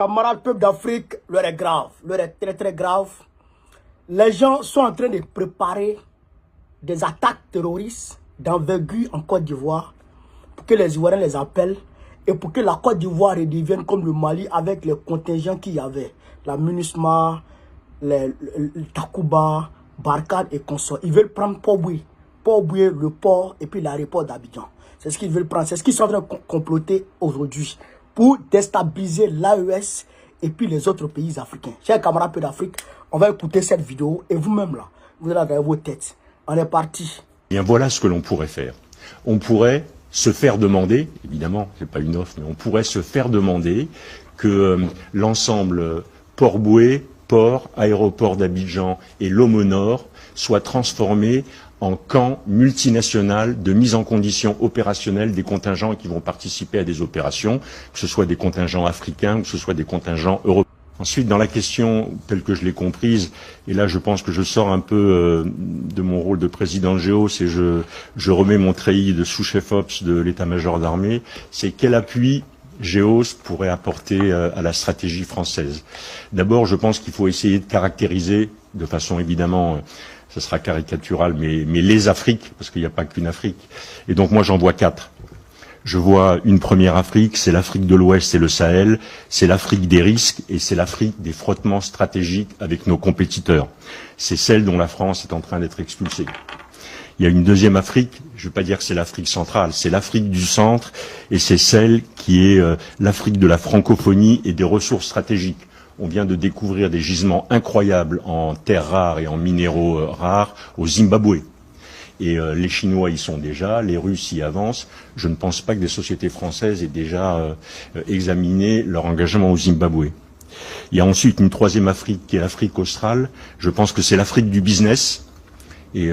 Camarades peuple d'Afrique, l'heure est grave, l'heure est très très grave. Les gens sont en train de préparer des attaques terroristes d'envergure en Côte d'Ivoire pour que les Ivoiriens les appellent et pour que la Côte d'Ivoire redevienne comme le Mali avec les contingents qu'il y avait. La MINUSMA, le Takuba, Barkhane et consorts. Ils veulent prendre Port-Boué, le port et puis l'aéroport d'Abidjan. C'est ce qu'ils veulent prendre, c'est ce qu'ils sont en train de comploter aujourd'hui pour déstabiliser l'AES et puis les autres pays africains. Chers camarades peu d'Afrique, on va écouter cette vidéo et vous-même là, vous allez dans vos têtes. On est parti. Bien voilà ce que l'on pourrait faire. On pourrait se faire demander, évidemment, c'est pas une offre, mais on pourrait se faire demander que l'ensemble Port-Boué, port, aéroport d'Abidjan et Lomé Nord soient transformés en camp multinational de mise en condition opérationnelle des contingents qui vont participer à des opérations, que ce soit des contingents africains ou que ce soit des contingents européens. Ensuite, dans la question telle que je l'ai comprise, et là je pense que je sors un peu de mon rôle de président de GEOS et je remets mon treillis de sous-chef ops de l'état-major d'armée, c'est quel appui GEOS pourrait apporter à la stratégie française. D'abord, je pense qu'il faut essayer de caractériser, de façon évidemment, ça sera caricatural, mais les Afriques, parce qu'il n'y a pas qu'une Afrique. Et donc moi j'en vois 4. Je vois une première Afrique, c'est l'Afrique de l'Ouest et le Sahel, c'est l'Afrique des risques et c'est l'Afrique des frottements stratégiques avec nos compétiteurs. C'est celle dont la France est en train d'être expulsée. Il y a une deuxième Afrique, je ne vais pas dire que c'est l'Afrique centrale, c'est l'Afrique du centre et c'est celle qui est l'Afrique de la francophonie et des ressources stratégiques. On vient de découvrir des gisements incroyables en terres rares et en minéraux rares au Zimbabwe. Et les Chinois y sont déjà, les Russes y avancent. Je ne pense pas que des sociétés françaises aient déjà examiné leur engagement au Zimbabwe. Il y a ensuite une troisième Afrique qui est l'Afrique australe. Je pense que c'est l'Afrique du business. Et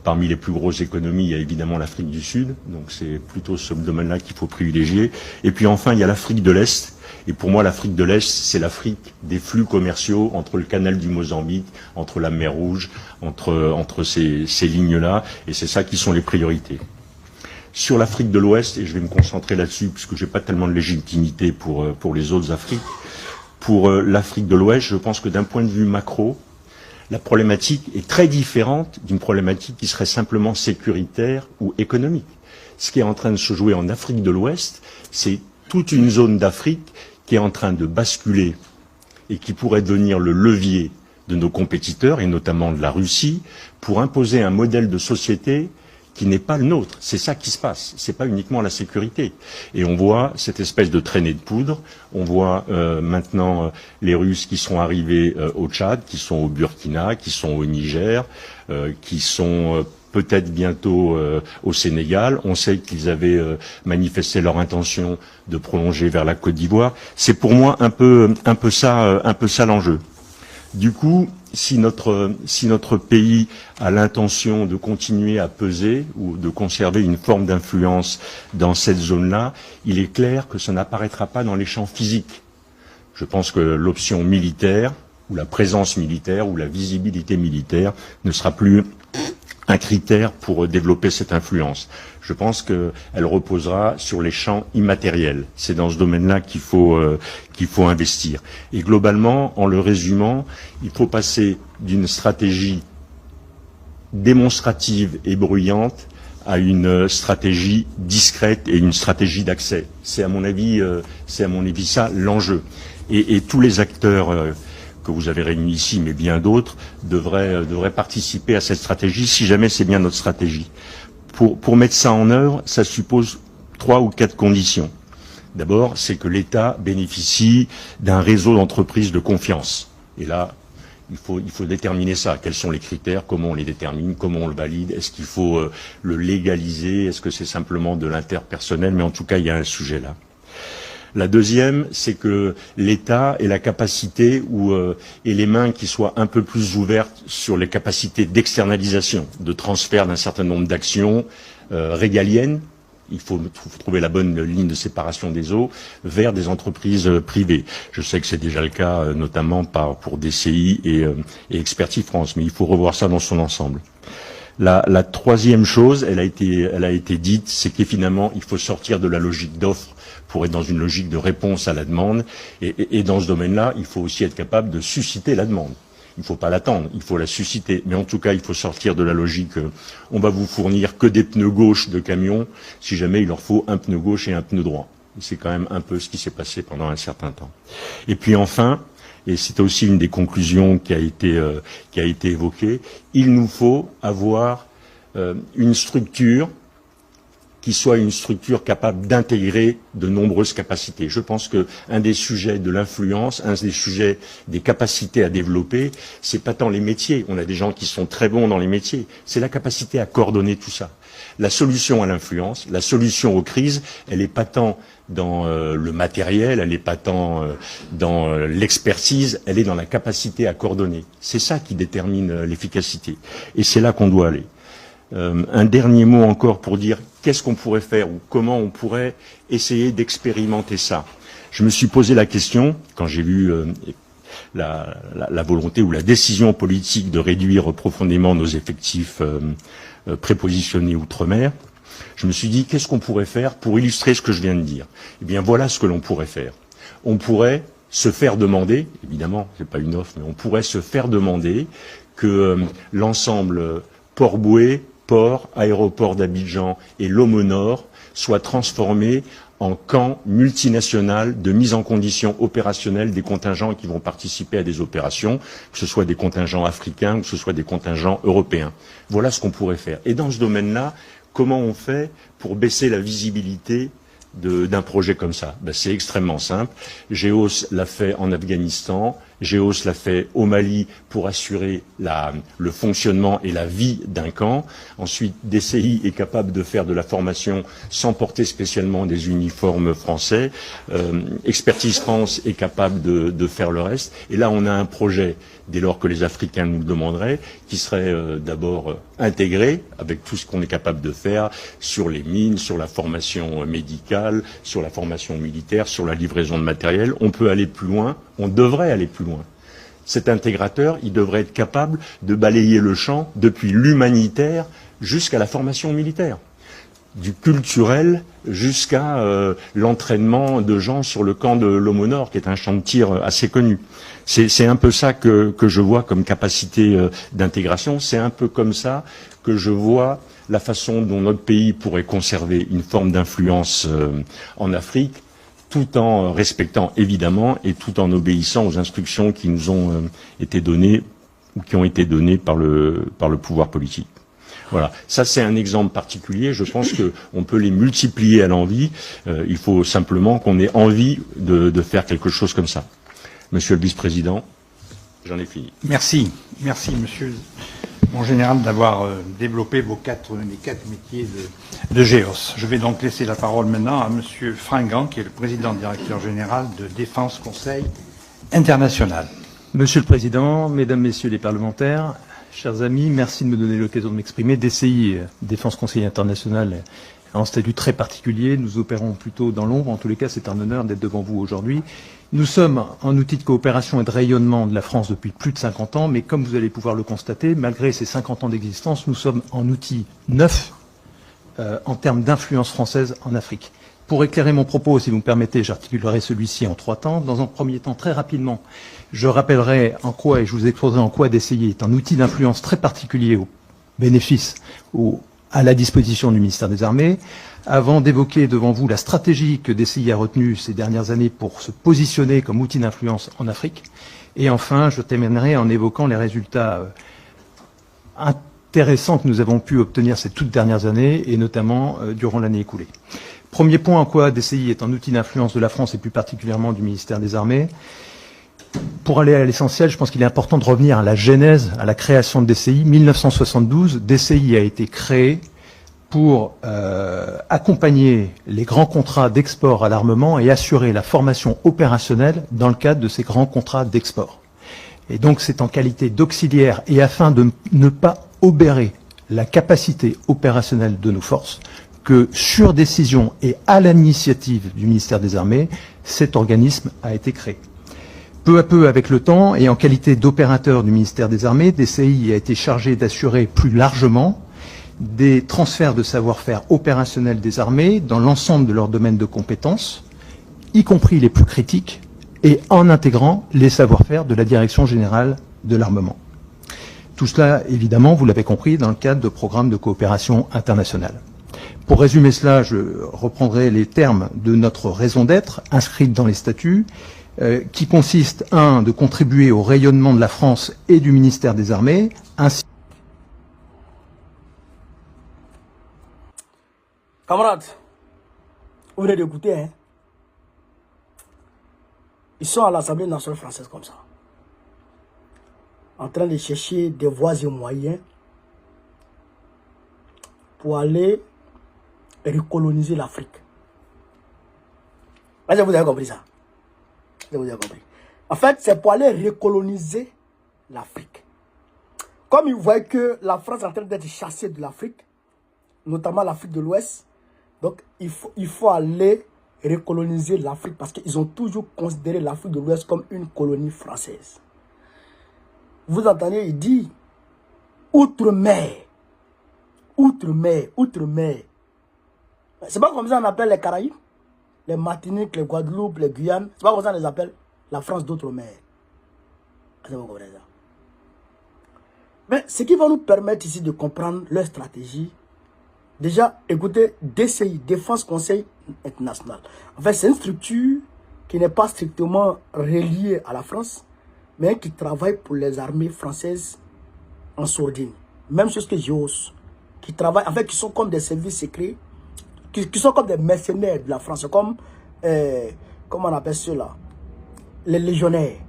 parmi les plus grosses économies, il y a évidemment l'Afrique du Sud. Donc c'est plutôt ce domaine-là qu'il faut privilégier. Et puis enfin, il y a l'Afrique de l'Est. Et pour moi, l'Afrique de l'Est, c'est l'Afrique des flux commerciaux entre le canal du Mozambique, entre la mer Rouge, entre ces lignes-là. Et c'est ça qui sont les priorités. Sur l'Afrique de l'Ouest, et je vais me concentrer là-dessus, puisque j'ai pas tellement de légitimité pour les autres Afriques. Pour l'Afrique de l'Ouest, je pense que d'un point de vue macro, la problématique est très différente d'une problématique qui serait simplement sécuritaire ou économique. Ce qui est en train de se jouer en Afrique de l'Ouest, c'est toute une zone d'Afrique qui est en train de basculer et qui pourrait devenir le levier de nos compétiteurs, et notamment de la Russie, pour imposer un modèle de société qui n'est pas le nôtre. C'est ça qui se passe. C'est pas uniquement la sécurité. Et on voit cette espèce de traînée de poudre. On voit maintenant les Russes qui sont arrivés au Tchad, qui sont au Burkina, qui sont au Niger, qui sont peut-être bientôt au Sénégal. On sait qu'ils avaient manifesté leur intention de prolonger vers la Côte d'Ivoire. C'est pour moi un peu ça l'enjeu. Du coup, si notre pays a l'intention de continuer à peser ou de conserver une forme d'influence dans cette zone-là, il est clair que ça n'apparaîtra pas dans les champs physiques. Je pense que l'option militaire, ou la présence militaire, ou la visibilité militaire ne sera plus un critère pour développer cette influence. Je pense qu'elle reposera sur les champs immatériels. C'est dans ce domaine-là qu'il faut investir. Et globalement, en le résumant, il faut passer d'une stratégie démonstrative et bruyante à une stratégie discrète et une stratégie d'accès. C'est à mon avis ça l'enjeu. Et tous les acteurs que vous avez réunis ici, mais bien d'autres, devraient participer à cette stratégie, si jamais c'est bien notre stratégie. Pour mettre ça en œuvre, ça suppose 3 ou 4 conditions. D'abord, c'est que l'État bénéficie d'un réseau d'entreprises de confiance. Et là, il faut déterminer ça. Quels sont les critères? Comment on les détermine? Comment on le valide? Est-ce qu'il faut le légaliser? Est-ce que c'est simplement de l'interpersonnel? Mais en tout cas, il y a un sujet là. La deuxième, c'est que l'État ait la capacité et les mains qui soient un peu plus ouvertes sur les capacités d'externalisation, de transfert d'un certain nombre d'actions régaliennes. Il faut trouver la bonne ligne de séparation des eaux vers des entreprises privées. Je sais que c'est déjà le cas, notamment pour DCI et Expertise France, mais il faut revoir ça dans son ensemble. La troisième chose, elle a été dite, c'est que finalement, il faut sortir de la logique d'offre pour être dans une logique de réponse à la demande. Et dans ce domaine-là, il faut aussi être capable de susciter la demande. Il ne faut pas l'attendre, il faut la susciter. Mais en tout cas, il faut sortir de la logique on va vous fournir que des pneus gauche de camion, si jamais il leur faut un pneu gauche et un pneu droit. C'est quand même un peu ce qui s'est passé pendant un certain temps. Et puis enfin, et c'était aussi une des conclusions qui a été évoquée, il nous faut avoir une structure qui soit une structure capable d'intégrer de nombreuses capacités. Je pense que un des sujets de l'influence, un des sujets des capacités à développer, c'est pas tant les métiers. On a des gens qui sont très bons dans les métiers. C'est la capacité à coordonner tout ça. La solution à l'influence, la solution aux crises, elle est pas tant dans le matériel, elle est pas tant dans l'expertise, elle est dans la capacité à coordonner. C'est ça qui détermine l'efficacité. Et c'est là qu'on doit aller. Un dernier mot encore pour dire qu'est-ce qu'on pourrait faire ou comment on pourrait essayer d'expérimenter ça. Je me suis posé la question, quand j'ai vu la volonté ou la décision politique de réduire profondément nos effectifs prépositionnés outre-mer, je me suis dit qu'est-ce qu'on pourrait faire pour illustrer ce que je viens de dire. Eh bien voilà ce que l'on pourrait faire. On pourrait se faire demander, évidemment, c'est pas une offre, mais on pourrait se faire demander que l'ensemble Port-Bouët, port, aéroport d'Abidjan et Lomé Nord soient transformés en camp multinational de mise en condition opérationnelle des contingents qui vont participer à des opérations, que ce soit des contingents africains ou que ce soit des contingents européens. Voilà ce qu'on pourrait faire. Et dans ce domaine-là, comment on fait pour baisser la visibilité d'un projet comme ça? C'est extrêmement simple. GEOS l'a fait en Afghanistan, GEOS l'a fait au Mali pour assurer le fonctionnement et la vie d'un camp. Ensuite, DCI est capable de faire de la formation sans porter spécialement des uniformes français. Expertise France est capable de faire le reste. Et là, on a un projet, dès lors que les Africains nous le demanderaient, qui serait d'abord intégré avec tout ce qu'on est capable de faire sur les mines, sur la formation médicale, sur la formation militaire, sur la livraison de matériel. On peut aller plus loin, on devrait aller plus loin. Cet intégrateur, il devrait être capable de balayer le champ depuis l'humanitaire jusqu'à la formation militaire, du culturel jusqu'à l'entraînement de gens sur le camp de Lomé Nord, qui est un champ de tir assez connu. C'est un peu ça que je vois comme capacité d'intégration. C'est un peu comme ça que je vois la façon dont notre pays pourrait conserver une forme d'influence en Afrique, tout en respectant évidemment et tout en obéissant aux instructions qui nous ont été données ou qui ont été données par le pouvoir politique. Voilà, ça c'est un exemple particulier. Je pense qu'on peut les multiplier à l'envi. Il faut simplement qu'on ait envie de faire quelque chose comme ça. Monsieur le vice-président, j'en ai fini. Merci, monsieur mon général, d'avoir développé les quatre métiers de GEOS. Je vais donc laisser la parole maintenant à monsieur Fringant, qui est le président directeur général de Défense Conseil International. Monsieur le Président, Mesdames, Messieurs les parlementaires, chers amis, merci de me donner l'occasion de m'exprimer. DCI, Défense Conseil International, a un statut très particulier. Nous opérons plutôt dans l'ombre. En tous les cas, c'est un honneur d'être devant vous aujourd'hui. Nous sommes un outil de coopération et de rayonnement de la France depuis plus de 50 ans, mais comme vous allez pouvoir le constater, malgré ces 50 ans d'existence, nous sommes un outil neuf en termes d'influence française en Afrique. Pour éclairer mon propos, si vous me permettez, j'articulerai celui-ci en 3 temps. Dans un premier temps, très rapidement, je rappellerai en quoi, et je vous exposerai en quoi DCI est un outil d'influence très particulier au bénéfice ou à la disposition du ministère des Armées. Avant d'évoquer devant vous la stratégie que DCI a retenue ces dernières années pour se positionner comme outil d'influence en Afrique. Et enfin, je terminerai en évoquant les résultats intéressants que nous avons pu obtenir ces toutes dernières années, et notamment durant l'année écoulée. Premier point en quoi DCI est un outil d'influence de la France et plus particulièrement du ministère des Armées. Pour aller à l'essentiel, je pense qu'il est important de revenir à la genèse, à la création de DCI. 1972, DCI a été créé pour accompagner les grands contrats d'export à l'armement et assurer la formation opérationnelle dans le cadre de ces grands contrats d'export. Et donc c'est en qualité d'auxiliaire et afin de ne pas obérer la capacité opérationnelle de nos forces que, sur décision et à l'initiative du ministère des Armées, cet organisme a été créé. Peu à peu, avec le temps, et en qualité d'opérateur du ministère des Armées, DCI a été chargé d'assurer plus largement des transferts de savoir-faire opérationnels des armées dans l'ensemble de leurs domaines de compétences, y compris les plus critiques, et en intégrant les savoir-faire de la Direction générale de l'armement. Tout cela, évidemment, vous l'avez compris, dans le cadre de programmes de coopération internationale. Pour résumer cela, je reprendrai les termes de notre raison d'être, inscrite dans les statuts, qui consiste, 1, de contribuer au rayonnement de la France et du ministère des Armées, ainsi... Camarades, vous venez d'écouter, hein? Ils sont à l'Assemblée nationale française comme ça, en train de chercher des voies et moyens pour aller recoloniser l'Afrique. Est-ce que vous avez compris ça? Est-ce que vous avez compris? En fait, c'est pour aller recoloniser l'Afrique. Comme ils voient que la France est en train d'être chassée de l'Afrique, notamment l'Afrique de l'Ouest, donc il faut aller recoloniser l'Afrique parce qu'ils ont toujours considéré l'Afrique de l'Ouest comme une colonie française. Vous entendez, il dit outre-mer. Outre-mer, outre-mer. C'est pas comme ça qu'on appelle les Caraïbes, les Martiniques, les Guadeloupe, les Guyane. C'est pas comme ça qu'on les appelle la France d'outre-mer. Mais ce qui va nous permettre ici de comprendre leur stratégie, déjà, écoutez, DCI, Défense Conseil International. En fait, c'est une structure qui n'est pas strictement reliée à la France, mais qui travaille pour les armées françaises en sourdine. Même chose que GEOS, qui travaillent, en fait, qui sont comme des services secrets, qui sont comme des mercenaires de la France, comme, comment on appelle ceux-là, les légionnaires,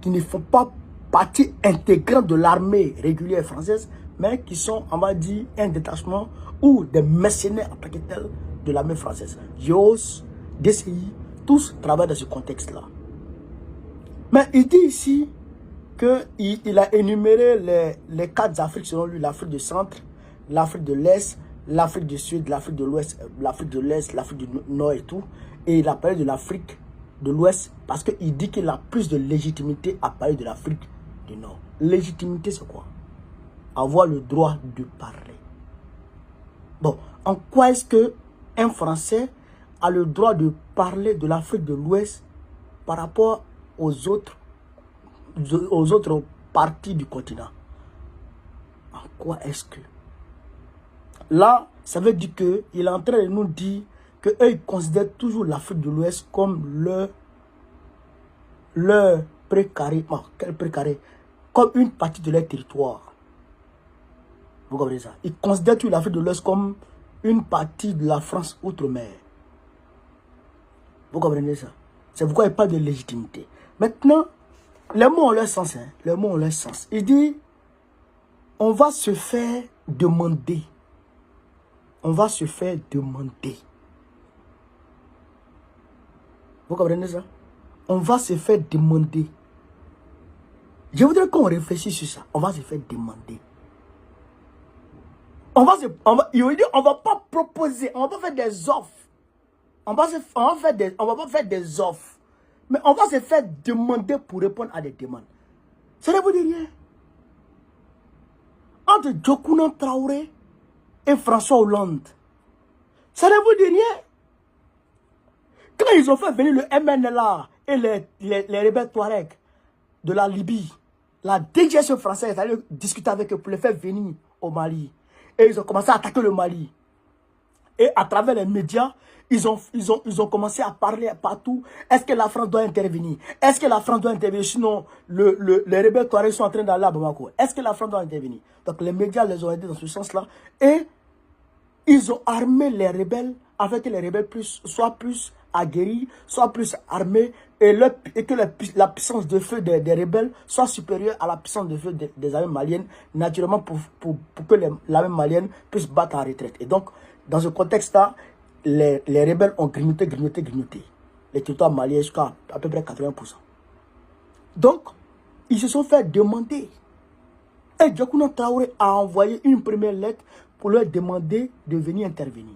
qui ne font pas partie intégrante de l'armée régulière française, mais qui sont, on va dire, un détachement ou des mercenaires en tant que tels de l'armée française. GEOS, DCI, tous travaillent dans ce contexte-là. Mais il dit ici qu'il a énuméré les 4 Afriques selon lui, l'Afrique du Centre, l'Afrique de l'Est, l'Afrique du Sud, l'Afrique de l'Ouest, l'Afrique de l'Est, l'Afrique du Nord et tout. Et il a parlé de l'Afrique de l'Ouest parce qu'il dit qu'il a plus de légitimité à parler de l'Afrique du Nord. Légitimité, c'est quoi? Avoir le droit de parler. Bon, en quoi est-ce qu'un Français a le droit de parler de l'Afrique de l'Ouest par rapport aux autres parties du continent? En quoi est-ce que... Là, ça veut dire qu'il est en train de nous dire qu'eux, ils considèrent toujours l'Afrique de l'Ouest comme leur précaré. Oh, quel précaré? Comme une partie de leur territoire. Vous comprenez ça? Ils considèrent toujours l'Afrique de l'Ouest comme une partie de la France outre-mer. Vous comprenez ça? C'est pourquoi il parle de légitimité. Maintenant, les mots ont leur sens. Hein? Les mots ont leur sens. Il dit, on va se faire demander. On va se faire demander. Vous comprenez ça? On va se faire demander. Je voudrais qu'on réfléchisse sur ça. On va se faire demander. On va pas proposer, on va pas faire des offres. On va pas faire des offres. Mais on va se faire demander pour répondre à des demandes. Ça ne vous dit rien? Entre Djokounan Traoré et François Hollande, ça ne vous dit rien? Quand ils ont fait venir le MNLA et les rebelles Touareg de la Libye, la DGSE française est allée discuter avec eux pour les faire venir au Mali. Et ils ont commencé à attaquer le Mali. Et à travers les médias, ils ont commencé à parler partout. Est-ce que la France doit intervenir? Est-ce que la France doit intervenir? Sinon, les rebelles Touareg sont en train d'aller à Bamako. Est-ce que la France doit intervenir? Donc les médias les ont aidés dans ce sens-là. Et ils ont armé les rebelles afin que les rebelles soient plus aguerris, soient plus armés et que la puissance de feu des rebelles soit supérieure à la puissance de feu des armées maliennes, naturellement pour que l'armée malienne puisse battre en retraite. Et donc, dans ce contexte-là, les rebelles ont grignoté les territoires maliens jusqu'à à peu près 80%. Donc, ils se sont fait demander. Et Djokounan Traoré a envoyé une première lettre pour leur demander de venir intervenir.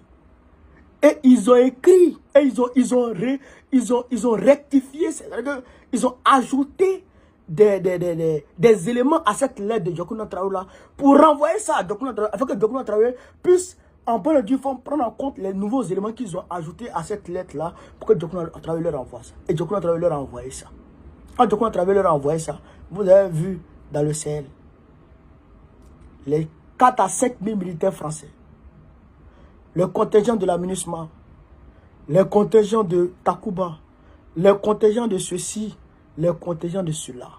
Et ils ont écrit, et ils ont rectifié, c'est-à-dire qu'ils ont ajouté des éléments à cette lettre de Djokounan Traoré là pour renvoyer ça à Djokounan Traoré, afin que Djokounan Traoré puisse, en bonne et due forme, prendre en compte les nouveaux éléments qu'ils ont ajoutés à cette lettre-là pour que Diokono Traoré leur envoie ça. Et Diokono Traoré leur a envoyé ça. Quand Diokono Traoré leur a envoyé ça, vous avez vu dans le Sahel, les 4 à 5 000 militaires français, le contingent de la MINUSMA, le contingent de Takuba, le contingent de ceci, le contingent de cela,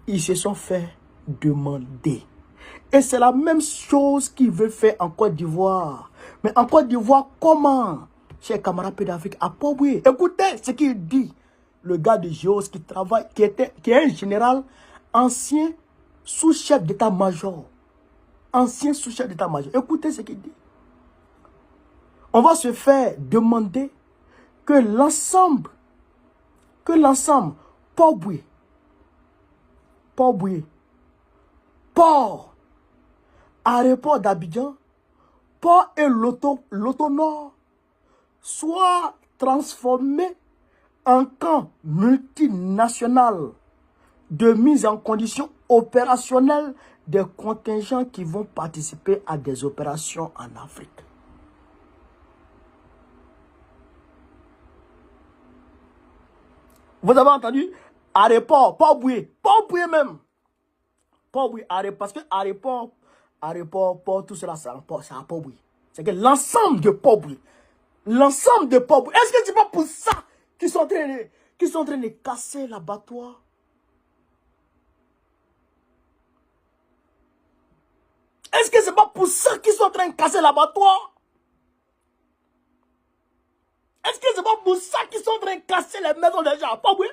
ils se sont fait demander. Et c'est la même chose qu'ils veulent faire en Côte d'Ivoire. Mais en Côte d'Ivoire, comment? Chers camarades d'Afrique, à Poboué. Écoutez ce qu'il dit. Le gars de Géos qui travaille, qui est un général, ancien sous-chef d'état-major. Ancien sous-chef d'état-major. Écoutez ce qu'il dit. On va se faire demander que l'ensemble, Poboué, Port, aéroport d'Abidjan, Port et l'Auto-Nord soient transformés en camp multinational de mise en condition opérationnelle des contingents qui vont participer à des opérations en Afrique. Vous avez entendu? Aéroport, Poboué même. Poboué, parce que aéroport, port, tout cela, c'est à Poboué. C'est que l'ensemble de Poboué. L'ensemble de Poboué. Est-ce que c'est pas pour ça qu'ils sont en train de casser l'abattoir? Est-ce que c'est pas pour ça qu'ils sont en train de casser l'abattoir? Est-ce que c'est pas pour ça qu'ils sont en train de casser les maisons des gens à Poboué?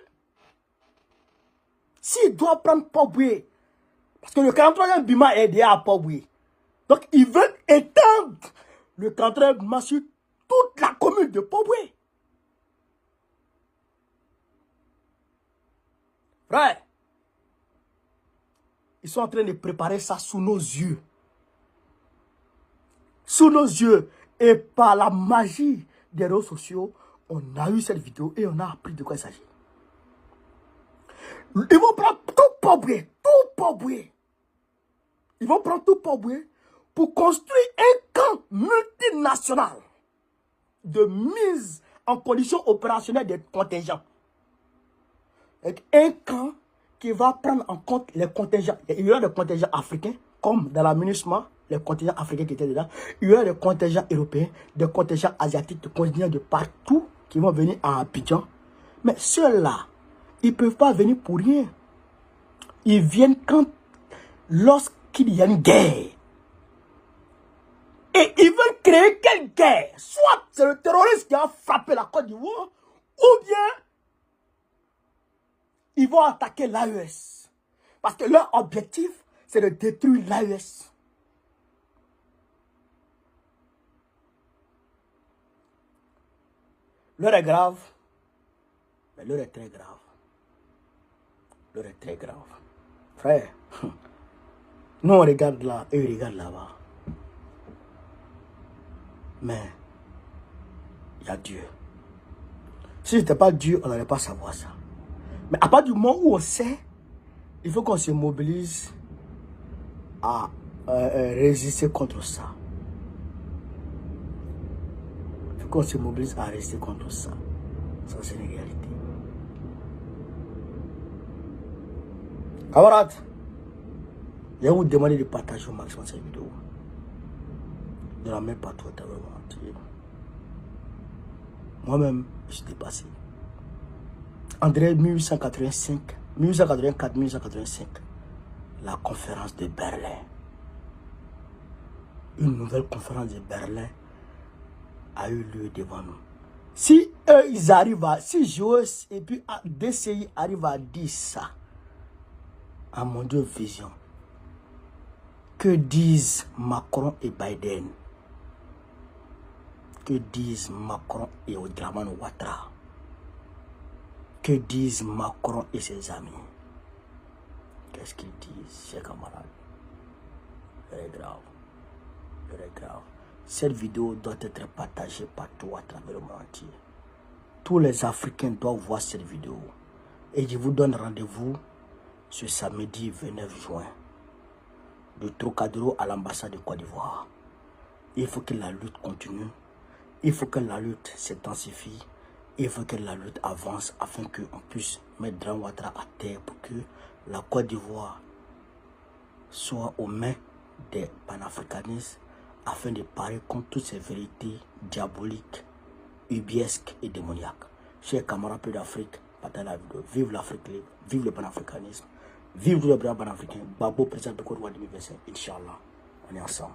S'ils doivent prendre Poboué, parce que le 43e Bima est aidé à Poboué. Donc ils veulent étendre le 43e Bima sur toute la commune de Poboué. Frère, ils sont en train de préparer ça sous nos yeux. Sous nos yeux. Et par la magie des réseaux sociaux, on a eu cette vidéo et on a appris de quoi il s'agit. Ils vont prendre tout Poboué. Ils vont prendre tout Poboué pour construire un camp multinational de mise en condition opérationnelle des contingents. Avec un camp qui va prendre en compte les contingents. Il y aura des contingents africains, comme dans la MINUSMA, les contingents africains qui étaient dedans. Il y aura des contingents européens, des contingents asiatiques, des contingents de partout qui vont venir à Abidjan. Mais ceux-là, ils ne peuvent pas venir pour rien. Ils viennent lorsqu'il y a une guerre. Et ils veulent créer quelle guerre? Soit c'est le terroriste qui a frappé la Côte d'Ivoire, ou bien ils vont attaquer l'AES. Parce que leur objectif, c'est de détruire l'AES. L'heure est grave, mais l'heure est très grave. L'heure est très grave. Frère, nous on regarde là, eux ils regardent là-bas. Mais, il y a Dieu. Si ce n'était pas Dieu, on n'allait pas savoir ça. Mais à partir du moment où on sait, il faut qu'on se mobilise à résister contre ça. Il faut qu'on se mobilise à résister contre ça. Ça, c'est une réalité. Camarades, je vais vous demander de partager au maximum cette vidéo. De la mettre partout à travers le monde entier. Moi-même, je suis dépassé. André 1885, 1884, 1885, la conférence de Berlin. Une nouvelle conférence de Berlin a eu lieu devant nous. Si eux, ils arrivent à, si Joes et puis DCI arrivent à dire ça, à mon Dieu, vision, que disent Macron et Biden? Que disent Macron et Dramane Ouattara? Que disent Macron et ses amis? Qu'est-ce qu'ils disent, chers camarades? C'est grave. C'est grave. Cette vidéo doit être partagée partout à travers le monde entier. Tous les Africains doivent voir cette vidéo. Et je vous donne rendez-vous ce samedi 29 juin. De Trocadéro à l'ambassade de Côte d'Ivoire. Il faut que la lutte continue. Il faut que la lutte s'intensifie. Il faut que la lutte avance afin qu'on puisse mettre Dramane Ouattara à terre pour que la Côte d'Ivoire soit aux mains des panafricanistes afin de parer contre toutes ces vérités diaboliques, ubiesques et démoniaques. Chers camarades d'Afrique, partagez la vidéo. Vive l'Afrique libre, vive le panafricanisme, vive le bras panafricain. Babo, président de Côte d'Ivoire 2025, Inch'Allah. On est ensemble.